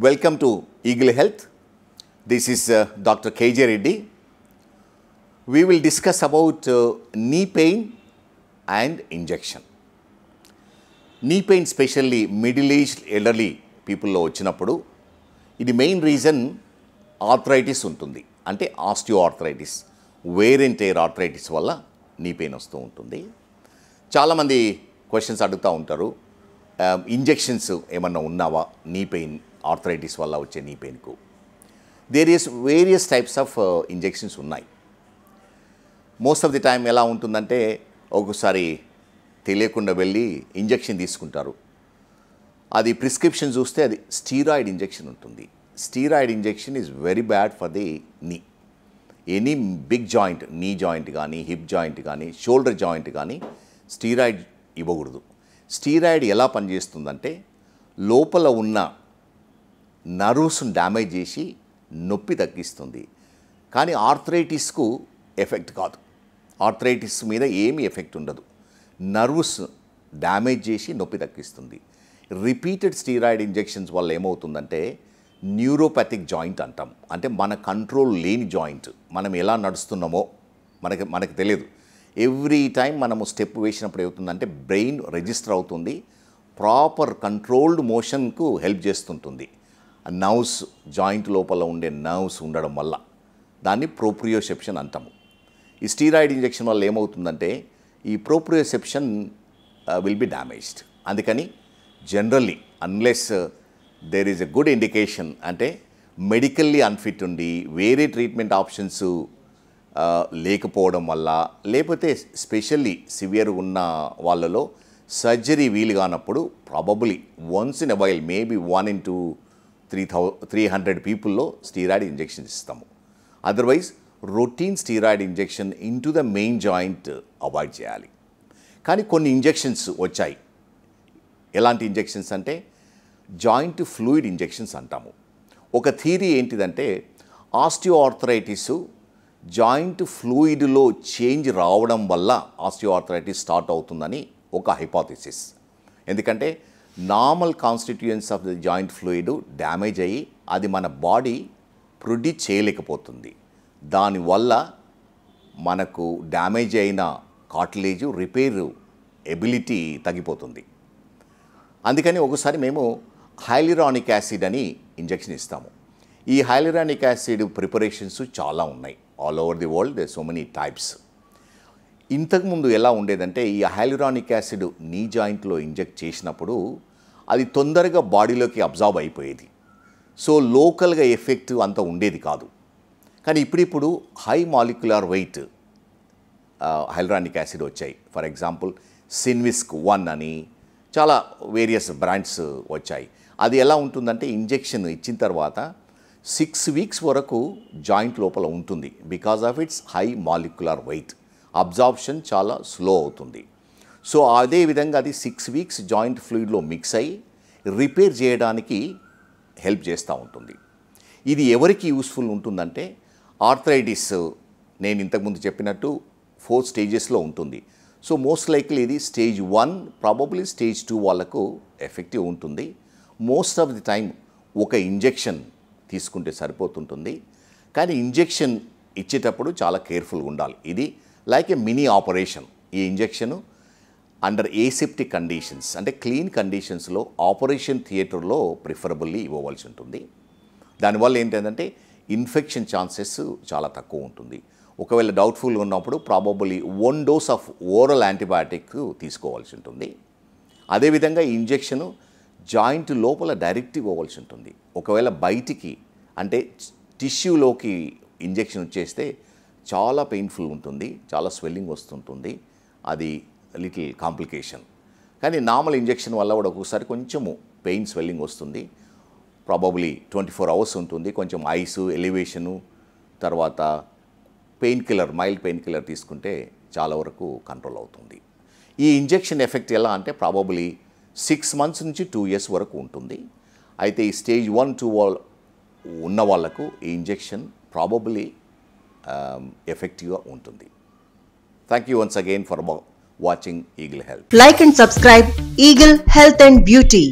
Welcome to Eagle Health. This is Dr. KJ Reddy. We will discuss about knee pain and injection. Knee pain, especially middle-aged elderly people లో వచ్చినప్పుడు ఇది main reason arthritis ఉంటుంది. అంటే osteoarthritis, wear and tear arthritis వల్ల knee pain వస్తూ ఉంటుంది. చాలామంది questions అడుగుతూ ఉంటారు, ఇంజెక్షన్స్ ఏమన్నా ఉన్నావా నీ పెయిన్ ఆర్థరైటిస్ వల్ల వచ్చే నీ పెయిన్కు. వేరియస్ టైప్స్ ఆఫ్ ఇంజెక్షన్స్ ఉన్నాయి. మోస్ట్ ఆఫ్ ది టైం ఎలా ఉంటుందంటే ఒకసారి తెలియకుండా వెళ్ళి ఇంజెక్షన్ తీసుకుంటారు. అది ప్రిస్క్రిప్షన్ చూస్తే అది స్టీరాయిడ్ ఇంజెక్షన్ ఉంటుంది. Steroid injection is very bad for the knee. Any big joint, knee joint కానీ, హిప్ జాయింట్ కానీ, షోల్డర్ జాయింట్ కానీ స్టీరాయిడ్ ఇవ్వకూడదు. స్టీరాయిడ్ ఎలా పనిచేస్తుందంటే లోపల ఉన్న నర్వ్స్ని డ్యామేజ్ చేసి నొప్పి తగ్గిస్తుంది. కానీ ఆర్థరైటిస్కు ఎఫెక్ట్ కాదు. ఆర్థరైటిస్ మీద ఏమీ ఎఫెక్ట్ ఉండదు. నర్వ్స్ డ్యామేజ్ చేసి నొప్పి తగ్గిస్తుంది. రిపీటెడ్ స్టీరాయిడ్ ఇంజెక్షన్స్ వల్ల ఏమవుతుందంటే న్యూరోపతిక్ జాయింట్ అంటాం. అంటే మన కంట్రోల్ లేని జాయింట్, మనం ఎలా నడుస్తున్నామో మనకు తెలియదు. ఎవ్రీ టైం మనము స్టెప్ వేసినప్పుడు ఏమవుతుందంటే బ్రెయిన్ రిజిస్టర్ అవుతుంది, ప్రాపర్ కంట్రోల్డ్ మోషన్కు హెల్ప్ చేస్తుంటుంది. నర్వ్స్, జాయింట్ లోపల ఉండే నర్వ్స్ ఉండడం వల్ల దాన్ని ప్రోప్రియోసెప్షన్ అంటాము. ఈ స్టీరాయిడ్ ఇంజెక్షన్ వల్ల ఏమవుతుందంటే ఈ ప్రోప్రియోసెప్షన్ విల్ బి డ్యామేజ్డ్. అందుకని generally unless there is a good indication, అంటే మెడికల్లీ అన్ఫిట్ ఉండి వేరే ట్రీట్మెంట్ ఆప్షన్స్ లేకపోవడం వల్ల, లేకపోతే స్పెషల్లీ సివియర్ ఉన్న వాళ్ళలో సర్జరీ వీలు కానప్పుడు probably once in a while, maybe 1 in 300 పీపుల్లో స్టీరాయిడ్ ఇంజెక్షన్ ఇస్తాము. Otherwise routine steroid injection into the main joint avoid చేయాలి. కానీ కొన్ని ఇంజెక్షన్స్ వచ్చాయి. ఎలాంటి ఇంజెక్షన్స్ అంటే జాయింట్ ఫ్లూయిడ్ ఇంజెక్షన్స్ అంటాము. ఒక థియరీ ఏంటిదంటే ఆస్టియోఆర్థరైటిస్ జాయింట్ ఫ్లూయిడ్లో చేంజ్ రావడం వల్ల ఆస్టియోఆర్థరైటిస్ స్టార్ట్ అవుతుందని ఒక హైపోథెసిస్. ఎందుకంటే normal constituents of the joint fluid damage అయ్యి అది మన బాడీ ప్రొడ్యూస్ చేయలేకపోతుంది. దానివల్ల మనకు డ్యామేజ్ అయిన కార్టిలేజ్ రిపేర్ ఎబిలిటీ తగ్గిపోతుంది. అందుకని ఒకసారి మేము హైలూరానిక్ యాసిడ్ అని ఇంజెక్షన్ ఇస్తాము. ఈ హైలూరానిక్ యాసిడ్ ప్రిపరేషన్స్ చాలా ఉన్నాయి. All over the world there so many types. ఇంతకుముందు ఎలా ఉండేదంటే ఈ హైలూరానిక్ యాసిడ్ నీ జాయింట్లో ఇంజెక్ట్ చేసినప్పుడు అది తొందరగా బాడీలోకి అబ్జార్బ్ అయిపోయేది. సో లోకల్గా ఎఫెక్ట్ అంత ఉండేది కాదు. కానీ ఇప్పుడిప్పుడు high molecular weight hyaluronic acid వచ్చాయి. ఫర్ ఎగ్జాంపుల్ సిన్విస్క్ 1 అని చాలా వేరియస్ బ్రాండ్స్ వచ్చాయి. అది ఎలా ఉంటుందంటే ఇంజెక్షన్ ఇచ్చిన తర్వాత 6 weeks వరకు జాయింట్ లోపల ఉంటుంది. Because of it's high molecular weight absorption చాలా స్లో అవుతుంది. సో అదేవిధంగా అది 6 weeks జాయింట్ ఫ్లూయిడ్లో మిక్స్ అయ్యి రిపేర్ చేయడానికి హెల్ప్ చేస్తూ ఉంటుంది. ఇది ఎవరికి యూస్ఫుల్ ఉంటుందంటే ఆర్థరైటిస్ నేను ఇంతకుముందు చెప్పినట్టు 4 stagesలో ఉంటుంది. సో మోస్ట్ లైక్లీ ఇది స్టేజ్ 1, ప్రాబబ్లీ స్టేజ్ 2 వాళ్ళకు ఎఫెక్టివ్ ఉంటుంది. మోస్ట్ ఆఫ్ ది టైం ఒక ఇంజెక్షన్ తీసుకుంటే సరిపోతుంటుంది. కానీ ఇంజెక్షన్ ఇచ్చేటప్పుడు చాలా కేర్ఫుల్గా ఉండాలి. ఇది లైక్ ఏ మినీ ఆపరేషన్. ఈ ఇంజెక్షన్ అండర్ ఏసెప్టిక్ కండిషన్స్, అంటే క్లీన్ కండిషన్స్లో ఆపరేషన్ థియేటర్లో ప్రిఫరబుల్లీ ఇవ్వవలసి ఉంటుంది. దానివల్ల ఏంటంటే ఇన్ఫెక్షన్ ఛాన్సెస్ చాలా తక్కువ ఉంటుంది. ఒకవేళ డౌట్ఫుల్గా ఉన్నప్పుడు probably 1 dose of oral antibiotic తీసుకోవాల్సి ఉంటుంది. అదేవిధంగా ఈ ఇంజెక్షను జాయింట్ లోపల డైరెక్ట్ ఇవ్వవలసి ఉంటుంది. ఒకవేళ బయటికి అంటే టిష్యూలోకి ఇంజెక్షన్ వచ్చేస్తే చాలా పెయిన్ఫుల్ ఉంటుంది, చాలా స్వెల్లింగ్ వస్తుంటుంది. అది లిటిల్ కాంప్లికేషన్. కానీ నార్మల్ ఇంజెక్షన్ వల్ల కూడా ఒక్కొక్కసారి కొంచెము పెయిన్, స్వెల్లింగ్ వస్తుంది. ప్రాబబ్లీ 24 hours ఉంటుంది. కొంచెం ఐసు, ఎలివేషను, తర్వాత pain killer, mild pain killer తీసుకుంటే చాలా వరకు కంట్రోల్ అవుతుంది. ఈ ఇంజెక్షన్ ఎఫెక్ట్ ఎలా అంటే ప్రాబబ్లీ 6 months నుంచి 2 years వరకు ఉంటుంది. అయితే ఈ స్టేజ్ 1, 2 ఉన్న వాళ్ళకు ఈ ఇంజెక్షన్ ప్రాబబ్లీ ఎఫెక్టివ్గా ఉంటుంది. Thank you once again for watching Eagle Health. Like and subscribe Eagle Health and Beauty.